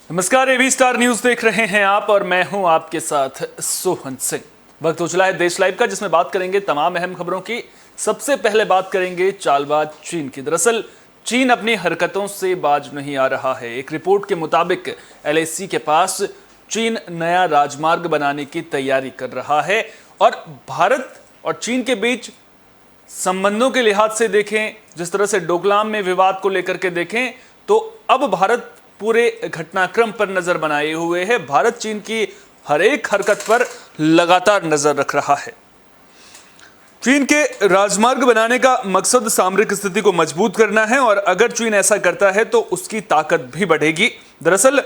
नमस्कार, AB star news देख रहे हैं आप और मैं हूं आपके साथ सोहन सिंह। वक्त हो चला है देश लाइव का, जिसमें बात करेंगे तमाम अहम खबरों की। सबसे पहले बात करेंगे चालबाज चीन की। दरअसल चीन अपनी हरकतों से बाज नहीं आ रहा है। एक रिपोर्ट के मुताबिक एलएसी के पास चीन नया राजमार्ग बनाने की तैयारी कर रहा है और भारत और चीन के बीच संबंधों के लिहाज से देखें, जिस तरह से डोकलाम में विवाद को लेकर के देखें, तो अब भारत पूरे घटनाक्रम पर नजर बनाए हुए है। भारत चीन की हर एक हरकत पर लगातार नजर रख रहा है। चीन के राजमार्ग बनाने का मकसद सामरिक स्थिति को मजबूत करना है और अगर चीन ऐसा करता है तो उसकी ताकत भी बढ़ेगी। दरअसल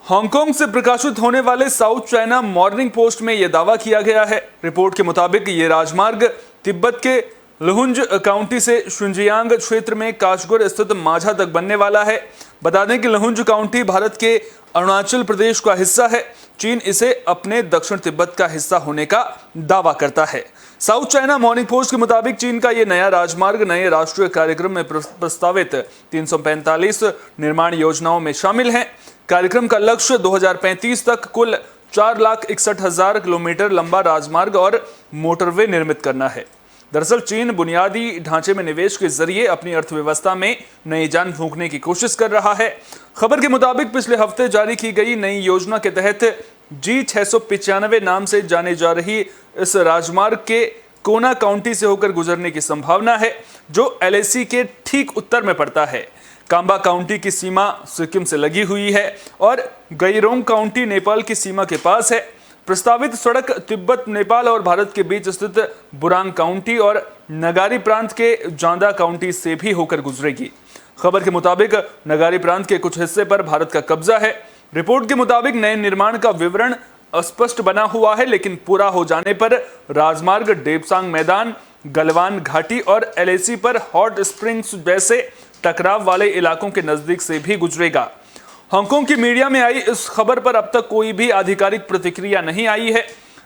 हांगकांग से प्रकाशित होने वाले साउथ चाइना मॉर्निंग पोस्ट में यह दावा किया गया है। रिपोर्ट के मुताबिक यह राजमार्ग तिब्बत के लुहुंज काउंटी से शिनजियांग क्षेत्र में काशगुर स्थित माझा तक बनने वाला है। बता दें कि लुहुंज काउंटी भारत के अरुणाचल प्रदेश का हिस्सा है। चीन इसे अपने दक्षिण तिब्बत का हिस्सा होने का दावा करता है। साउथ चाइना मॉर्निंग पोस्ट के मुताबिक चीन का यह नया राजमार्ग नए राष्ट्रीय कार्यक्रम में प्रस्तावित 345 निर्माण योजनाओं में शामिल है। कार्यक्रम का लक्ष्य 2035 तक कुल 4,61,000 किलोमीटर लंबा राजमार्ग और मोटरवे निर्मित करना है। दरअसल चीन बुनियादी ढांचे में निवेश के जरिए अपनी अर्थव्यवस्था में नई जान फूंकने की कोशिश कर रहा है। खबर के मुताबिक पिछले हफ्ते जारी की गई नई योजना के तहत G695 नाम से जाने जा रही इस राजमार्ग के कोना काउंटी से होकर गुजरने की संभावना है, जो एलएसी के ठीक उत्तर में पड़ता है। कांबा काउंटी की सीमा सिक्किम से लगी हुई है और गईरोंग काउंटी नेपाल की सीमा के पास है। प्रस्तावित सड़क तिब्बत, नेपाल और भारत के बीच स्थित बुरांग काउंटी और नगारी प्रांत के जांदा काउंटी से भी होकर गुजरेगी। खबर के मुताबिक नगारी प्रांत के कुछ हिस्से पर भारत का कब्जा है। रिपोर्ट के मुताबिक नए निर्माण का विवरण अस्पष्ट बना हुआ है, लेकिन पूरा हो जाने पर राजमार्ग डेपसांग मैदान, गलवान घाटी और एलएसी पर हॉट स्प्रिंग्स जैसे टकराव वाले इलाकों के नजदीक से भी गुजरेगा। हांगकांग की मीडिया में आई इस खबर पर अब तक कोई भी आधिकारिक प्रतिक्रिया नहीं आई है।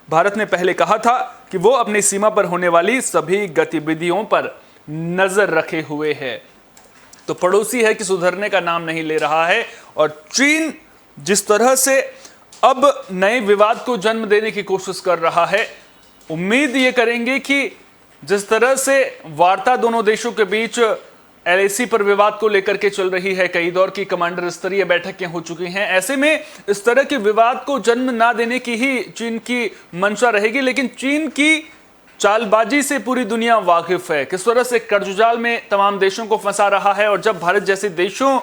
भारत ने पहले कहा था कि वो अपनी सीमा पर होने वाली सभी गतिविधियों पर नजर रखे हुए है। तो पड़ोसी है कि सुधरने का नाम नहीं ले रहा है और चीन जिस तरह से अब नए विवाद को जन्म देने की कोशिश कर रहा है, उम्मीद ये करेंगे कि जिस तरह से वार्ता दोनों देशों के बीच एलएसी पर विवाद को लेकर के चल रही है, कई दौर की कमांडर स्तरीय बैठकें हो चुकी हैं, ऐसे में इस तरह के विवाद को जन्म ना देने की ही चीन की मंशा रहेगी। लेकिन चीन की चालबाजी से पूरी दुनिया वाकिफ है, किस तरह से कर्जजाल में तमाम देशों को फंसा रहा है। और जब भारत जैसे देशों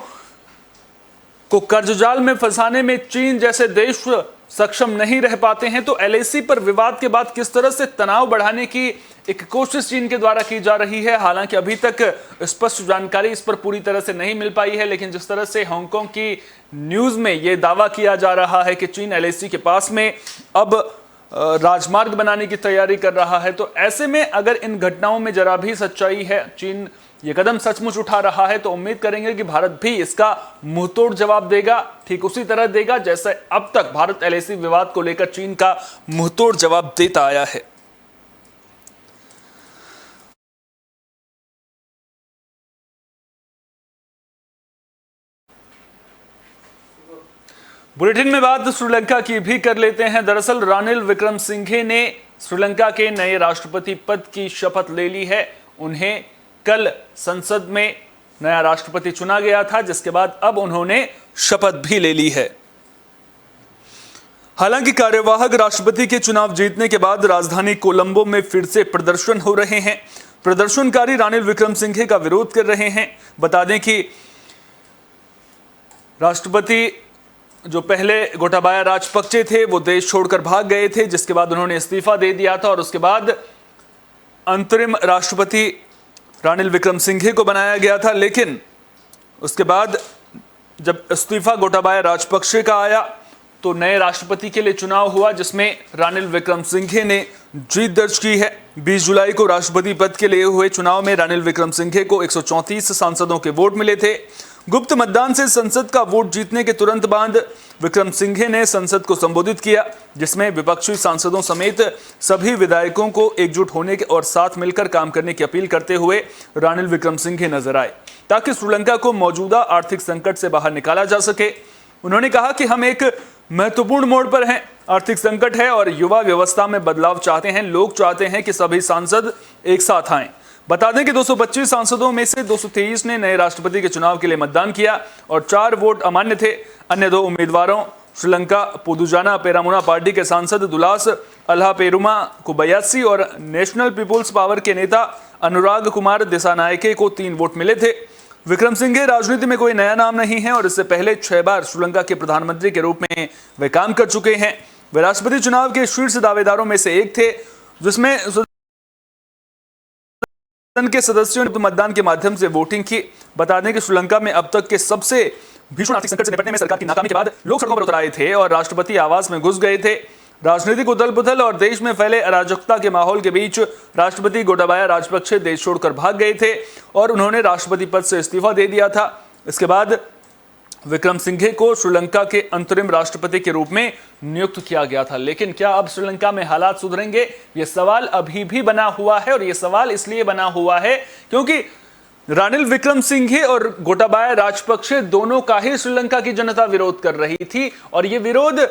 को कर्जजाल में फंसाने में चीन जैसे देश सक्षम नहीं रह पाते हैं, तो एलएसी पर विवाद के बाद किस तरह से तनाव बढ़ाने की एक कोशिश चीन के द्वारा की जा रही है। हालांकि अभी तक स्पष्ट जानकारी इस पर पूरी तरह से नहीं मिल पाई है, लेकिन जिस तरह से हांगकांग की न्यूज में यह दावा किया जा रहा है कि चीन एलएसी के पास में अब राजमार्ग बनाने की तैयारी कर रहा है, तो ऐसे में अगर इन घटनाओं में जरा भी सच्चाई है, चीन ये कदम सचमुच उठा रहा है, तो उम्मीद करेंगे कि भारत भी इसका मुंहतोड़ जवाब देगा, ठीक उसी तरह देगा जैसे अब तक भारत एलएसी विवाद को लेकर चीन का मुंहतोड़ जवाब देता आया है। बुलेटिन में बात श्रीलंका की भी कर लेते हैं। दरअसल रानिल विक्रमसिंघे ने श्रीलंका के नए राष्ट्रपति पद की शपथ ले ली है। उन्हें कल संसद में नया राष्ट्रपति चुना गया था, जिसके बाद अब उन्होंने शपथ भी ले ली है। हालांकि कार्यवाहक राष्ट्रपति के चुनाव जीतने के बाद राजधानी कोलंबो में फिर से प्रदर्शन हो रहे हैं। प्रदर्शनकारी रानिल विक्रमसिंघे का विरोध कर रहे हैं। बता दें कि राष्ट्रपति जो पहले गोटाबाया राजपक्षे थे, वो देश छोड़कर भाग गए थे, जिसके बाद उन्होंने इस्तीफा दे दिया था और उसके बाद अंतरिम राष्ट्रपति रानिल विक्रमसिंघे को बनाया गया था। लेकिन उसके बाद जब इस्तीफा गोटाबाया राजपक्षे का आया तो नए राष्ट्रपति के लिए चुनाव हुआ, जिसमें रानिल विक्रमसिंघे ने जीत दर्ज की है। 20 जुलाई को राष्ट्रपति पद के लिए हुए चुनाव में रानिल विक्रमसिंघे को 134 सांसदों के वोट मिले थे। गुप्त मतदान से संसद का वोट जीतने के तुरंत बाद विक्रमसिंघे ने संसद को संबोधित किया, जिसमें विपक्षी सांसदों समेत सभी विधायकों को एकजुट होने के और साथ मिलकर काम करने की अपील करते हुए रानिल विक्रमसिंघे नजर आए, ताकि श्रीलंका को मौजूदा आर्थिक संकट से बाहर निकाला जा सके। उन्होंने कहा कि हम एक महत्वपूर्ण मोड़ पर हैं। आर्थिक संकट है और युवा व्यवस्था में बदलाव चाहते हैं। लोग चाहते हैं कि सभी सांसद एक साथ आएं। बता दें कि 225 सांसदों में से 223 ने नए राष्ट्रपति के चुनाव के लिए मतदान किया और 4 वोट अमान्य थे। अन्य 2 उम्मीदवारों श्रीलंका पोदुजाना पेरामुना पार्टी के सांसद दुलास अल्हा पेरुमा कुबयासी और नेशनल पीपुल्स पावर के नेता अनुराग कुमार दिसानायके को 3 वोट मिले थे। विक्रमसिंघे राजनीति में कोई नया नाम नहीं है और इससे पहले 6 बार श्रीलंका के प्रधानमंत्री के रूप में वे काम कर चुके हैं। वे राष्ट्रपति चुनाव के शीर्ष दावेदारों में से एक थे, जिसमें के सदस्यों ने मतदान के माध्यम से वोटिंग की। बता दें कि श्रीलंका में अब तक के सबसे भीषण आर्थिक संकट से निपटने में सरकार की नाकामी के बाद लोग सड़कों पर उतर आए थे और राष्ट्रपति आवास में घुस गए थे। राजनीतिक उथल-पुथल और देश में फैले अराजकता के माहौल के बीच राष्ट्रपति गोटाबाया राजपक्षे देश छोड़कर भाग गए थे और उन्होंने राष्ट्रपति पद से इस्तीफा दे दिया था। इसके बाद विक्रमसिंघे को श्रीलंका के अंतरिम राष्ट्रपति के रूप में नियुक्त किया गया था। लेकिन क्या अब श्रीलंका में हालात सुधरेंगे? यह सवाल अभी भी बना हुआ है और यह सवाल इसलिए बना हुआ है क्योंकि रानिल विक्रमसिंघे और गोटाबाया राजपक्षे दोनों का ही श्रीलंका की जनता विरोध कर रही थी और यह विरोध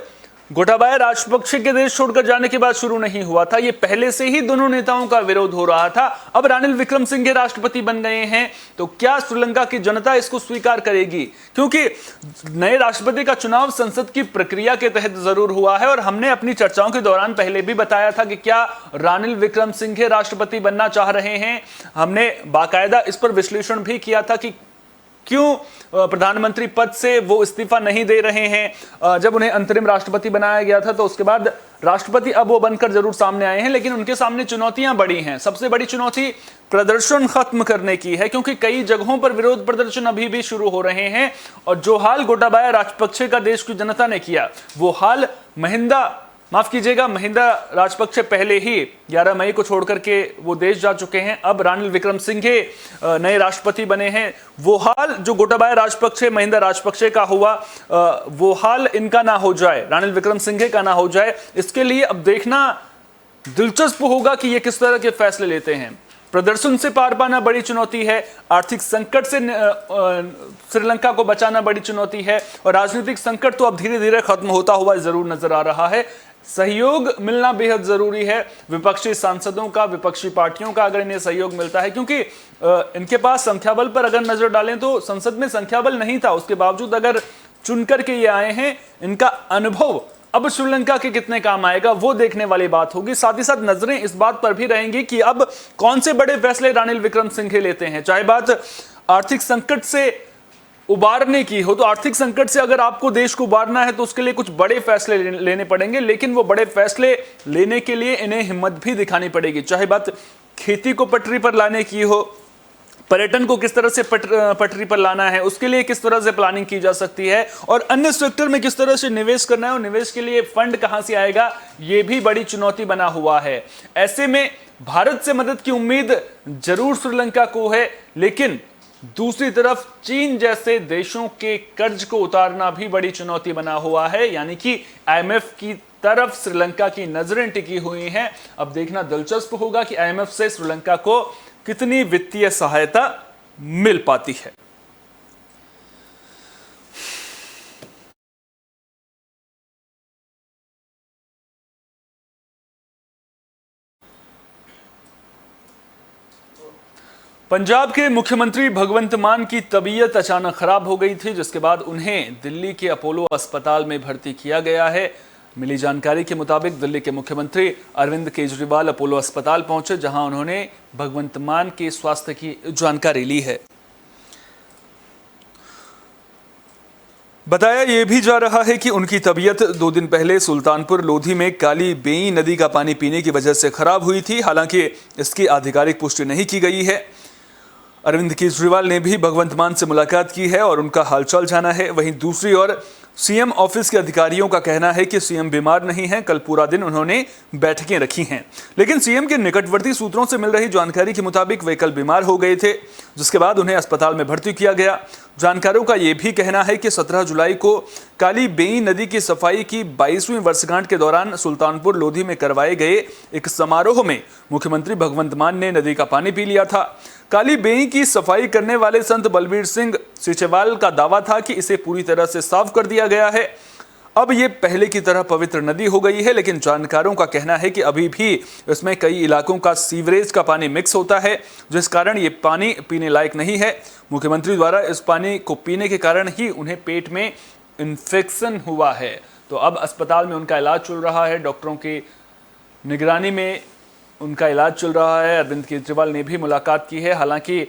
गोटाबाया राजपक्षे के देश छोड़कर जाने के बाद शुरू नहीं हुआ था। यह पहले से ही दोनों नेताओं का विरोध हो रहा था। अब रानिल विक्रमसिंघे राष्ट्रपति बन गए हैं तो क्या श्रीलंका की जनता इसको स्वीकार करेगी? क्योंकि नए राष्ट्रपति का चुनाव संसद की प्रक्रिया के तहत जरूर हुआ है और हमने अपनी चर्चाओं के दौरान पहले भी बताया था कि क्या रानिल विक्रमसिंघे राष्ट्रपति बनना चाह रहे हैं। हमने बाकायदा इस पर विश्लेषण भी किया था कि क्यों प्रधानमंत्री पद से वो इस्तीफा नहीं दे रहे हैं। जब उन्हें अंतरिम राष्ट्रपति बनाया गया था तो उसके बाद राष्ट्रपति अब वो बनकर जरूर सामने आए हैं, लेकिन उनके सामने चुनौतियां बड़ी हैं। सबसे बड़ी चुनौती प्रदर्शन खत्म करने की है क्योंकि कई जगहों पर विरोध प्रदर्शन अभी भी शुरू हो रहे हैं और जो हाल गोटाबाया राजपक्षे का देश की जनता ने किया वो हाल महिंदा राजपक्षे पहले ही 11 मई को छोड़कर के वो देश जा चुके हैं। अब रानिल विक्रमसिंघे नए राष्ट्रपति बने हैं। वो हाल जो गोटाबाया राजपक्षे महिंदा राजपक्षे का हुआ वो हाल इनका ना हो जाए, रानिल विक्रमसिंघे का ना हो जाए। इसके लिए अब देखना दिलचस्प होगा कि ये किस तरह के फैसले लेते हैं। प्रदर्शन से पार पाना बड़ी चुनौती है, आर्थिक संकट से श्रीलंका को बचाना बड़ी चुनौती है और राजनीतिक संकट तो अब धीरे धीरे खत्म होता हुआ जरूर नजर आ रहा है। सहयोग मिलना बेहद जरूरी है। विपक्षी सांसदों का, विपक्षी पार्टियों का अगर इन्हें सहयोग मिलता है, क्योंकि इनके पास संख्या बल पर अगर नजर डालें तो संसद में संख्या बल नहीं था, उसके बावजूद अगर चुनकर के ये आए हैं, इनका अनुभव अब श्रीलंका के कितने काम आएगा वो देखने वाली बात होगी। साथ ही साथ नजरें इस बात पर भी रहेंगी कि अब कौन से बड़े फैसले रानिल विक्रमसिंघे लेते हैं। चाहे बात आर्थिक संकट से उबारने की हो तो आर्थिक संकट से अगर आपको देश को उबारना है तो उसके लिए कुछ बड़े फैसले लेने पड़ेंगे, लेकिन वो बड़े फैसले लेने के लिए इन्हें हिम्मत भी दिखानी पड़ेगी। चाहे बात खेती को पटरी पर लाने की हो, पर्यटन को किस तरह से पटरी पर लाना है, उसके लिए किस तरह से प्लानिंग की जा सकती है और अन्य सेक्टर में किस तरह से निवेश करना है और निवेश के लिए फंड कहां से आएगा, यह भी बड़ी चुनौती बना हुआ है। ऐसे में भारत से मदद की उम्मीद जरूर श्रीलंका को है, लेकिन दूसरी तरफ चीन जैसे देशों के कर्ज को उतारना भी बड़ी चुनौती बना हुआ है। यानी कि IMF की तरफ श्रीलंका की नजरें टिकी हुई हैं। अब देखना दिलचस्प होगा कि IMF से श्रीलंका को कितनी वित्तीय सहायता मिल पाती है। पंजाब के मुख्यमंत्री भगवंत मान की तबीयत अचानक खराब हो गई थी, जिसके बाद उन्हें दिल्ली के अपोलो अस्पताल में भर्ती किया गया है। मिली जानकारी के मुताबिक दिल्ली के मुख्यमंत्री अरविंद केजरीवाल अपोलो अस्पताल पहुंचे, जहां उन्होंने भगवंत मान के स्वास्थ्य की जानकारी ली है। बताया यह भी जा रहा है कि उनकी तबीयत 2 दिन पहले सुल्तानपुर लोधी में काली बेई नदी का पानी पीने की वजह से खराब हुई थी। हालांकि इसकी आधिकारिक पुष्टि नहीं की गई है। अरविंद केजरीवाल ने भी भगवंत मान से मुलाकात की है और उनका हालचाल जाना है। वहीं दूसरी ओर सीएम ऑफिस के अधिकारियों का कहना है कि सीएम बीमार नहीं हैं। कल पूरा दिन उन्होंने बैठकें रखी हैं, लेकिन सीएम के निकटवर्ती सूत्रों से मिल रही जानकारी के मुताबिक वे कल बीमार हो गए थे, जिसके बाद उन्हें अस्पताल में भर्ती किया गया। जानकारों का यह भी कहना है कि 17 जुलाई को काली बेई नदी की सफाई की 22वीं वर्षगांठ के दौरान सुल्तानपुर लोधी में करवाए गए एक समारोह में मुख्यमंत्री भगवंत मान ने नदी का पानी पी लिया था। काली बेई की सफाई करने वाले संत बलबीर सिंह सीचेवाल का दावा था कि इसे पूरी तरह से साफ कर दिया गया है। अब ये पहले की तरह पवित्र नदी हो गई है, लेकिन जानकारों का कहना है कि अभी भी इसमें कई इलाकों का सीवरेज का पानी मिक्स होता है, जिस कारण ये पानी पीने लायक नहीं है। मुख्यमंत्री द्वारा इस पानी को पीने के कारण ही उन्हें पेट में इन्फेक्शन हुआ है। तो अब अस्पताल में उनका इलाज चल रहा है, डॉक्टरों की निगरानी में उनका इलाज चल रहा है। अरविंद केजरीवाल ने भी मुलाकात की है। हालांकि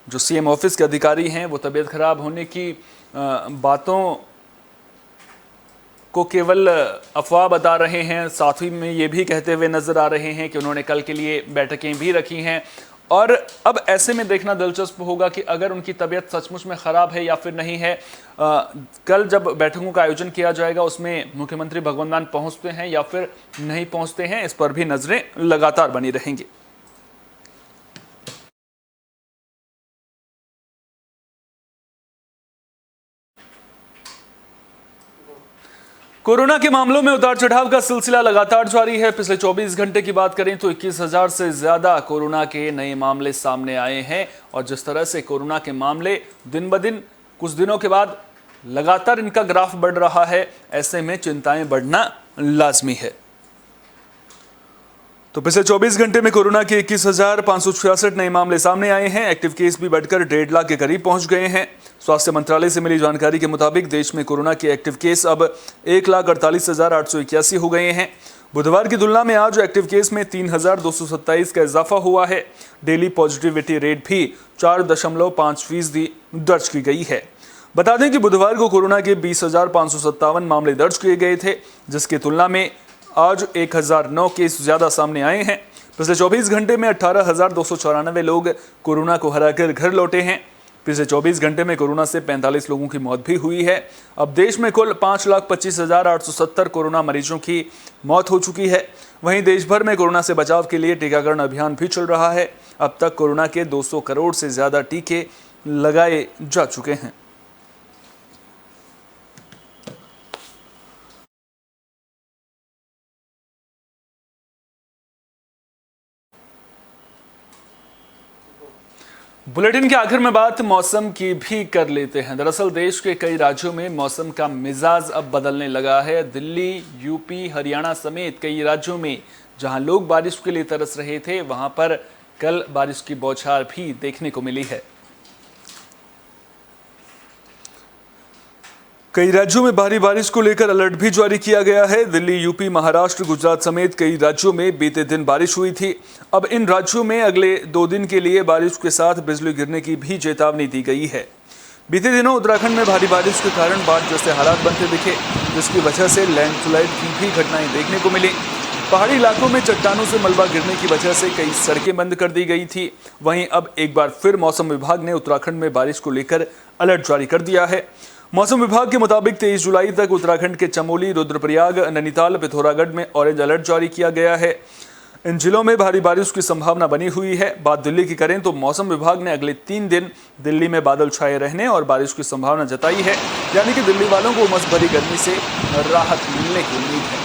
जो सीएम ऑफिस के अधिकारी हैं वो तबीयत खराब होने की बातों को केवल अफवाह बता रहे हैं, साथ ही में ये भी कहते हुए नजर आ रहे हैं कि उन्होंने कल के लिए बैठकें भी रखी हैं। और अब ऐसे में देखना दिलचस्प होगा कि अगर उनकी तबीयत सचमुच में ख़राब है या फिर नहीं है। कल जब बैठकों का आयोजन किया जाएगा उसमें मुख्यमंत्री भगवंत मान पहुंचते हैं या फिर नहीं पहुंचते हैं, इस पर भी नजरें लगातार बनी रहेंगी। कोरोना के मामलों में उतार चढ़ाव का सिलसिला लगातार जारी है। पिछले 24 घंटे की बात करें तो 21,000 से ज्यादा कोरोना के नए मामले सामने आए हैं। और जिस तरह से कोरोना के मामले दिन ब दिन कुछ दिनों के बाद लगातार इनका ग्राफ बढ़ रहा है, ऐसे में चिंताएं बढ़ना लाजमी है। तो पिछले 24 घंटे में कोरोना के 21,566 नए मामले सामने आए हैं। एक्टिव केस भी बढ़कर 1.5 लाख के करीब पहुंच गए हैं। स्वास्थ्य मंत्रालय से मिली जानकारी के मुताबिक देश में कोरोना के एक्टिव केस अब 1,48,881 हो गए हैं। बुधवार की तुलना में आज एक्टिव केस में 3,227 का इजाफा हुआ है। डेली पॉजिटिविटी रेट भी 4.5% दर्ज की गई है। बता दें कि बुधवार को कोरोना के 20,557 मामले दर्ज किए गए थे, जिसकी तुलना में आज 1,009 केस ज्यादा सामने आए हैं। पिछले 24 घंटे में 18,294 लोग कोरोना को हराकर घर लौटे हैं। पिछले 24 घंटे में कोरोना से 45 लोगों की मौत भी हुई है। अब देश में कुल 5,25,870 कोरोना मरीजों की मौत हो चुकी है। वहीं देश भर में कोरोना से बचाव के लिए टीकाकरण अभियान भी चल रहा है। अब तक कोरोना के 200 करोड़ से ज्यादा टीके लगाए जा चुके हैं। बुलेटिन के आखिर में बात मौसम की भी कर लेते हैं। दरअसल देश के कई राज्यों में मौसम का मिजाज अब बदलने लगा है। दिल्ली, यूपी, हरियाणा समेत कई राज्यों में जहां लोग बारिश के लिए तरस रहे थे, वहां पर कल बारिश की बौछार भी देखने को मिली है। कई राज्यों में भारी बारिश को लेकर अलर्ट भी जारी किया गया है। दिल्ली, यूपी, महाराष्ट्र, गुजरात समेत कई राज्यों में बीते दिन बारिश हुई थी। अब इन राज्यों में अगले 2 दिन के लिए बारिश के साथ बिजली गिरने की भी चेतावनी दी गई है। बीते दिनों उत्तराखंड में भारी बारिश के कारण बाढ़ जैसे हालात बनते दिखे, जिसकी वजह से लैंडस्लाइड की भी घटनाएं देखने को मिली। पहाड़ी इलाकों में चट्टानों से मलबा गिरने की वजह से कई सड़कें बंद कर दी गई थी। वहीं अब एक बार फिर मौसम विभाग ने उत्तराखंड में बारिश को लेकर अलर्ट जारी कर दिया है। मौसम विभाग के मुताबिक 23 जुलाई तक उत्तराखंड के चमोली, रुद्रप्रयाग, नैनीताल, पिथौरागढ़ में ऑरेंज अलर्ट जारी किया गया है। इन जिलों में भारी बारिश की संभावना बनी हुई है। बात दिल्ली की करें तो मौसम विभाग ने अगले 3 दिन दिल्ली में बादल छाए रहने और बारिश की संभावना जताई है, यानी कि दिल्ली वालों को उमस भरी गर्मी से राहत मिलने की उम्मीद है।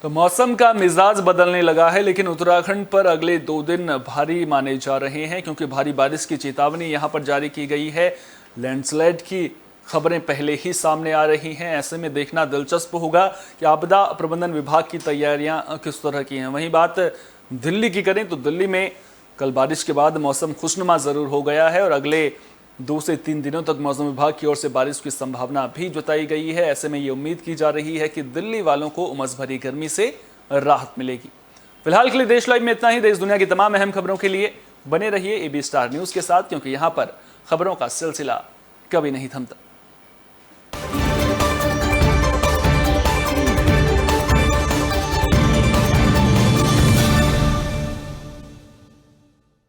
तो मौसम का मिजाज बदलने लगा है, लेकिन उत्तराखंड पर अगले 2 दिन भारी माने जा रहे हैं, क्योंकि भारी बारिश की चेतावनी यहां पर जारी की गई है। लैंडस्लाइड की खबरें पहले ही सामने आ रही हैं। ऐसे में देखना दिलचस्प होगा कि आपदा प्रबंधन विभाग की तैयारियां किस तरह की हैं। वहीं बात दिल्ली की करें तो दिल्ली में कल बारिश के बाद मौसम खुशनुमा जरूर हो गया है और अगले 2 से 3 दिनों तक मौसम विभाग की ओर से बारिश की संभावना भी जताई गई है। ऐसे में ये उम्मीद की जा रही है कि दिल्ली वालों को उमस भरी गर्मी से राहत मिलेगी। फिलहाल के लिए देश लाइव में इतना ही। देश दुनिया की तमाम अहम खबरों के लिए बने रहिए AB स्टार न्यूज के साथ, क्योंकि यहाँ पर खबरों का सिलसिला कभी नहीं थमता।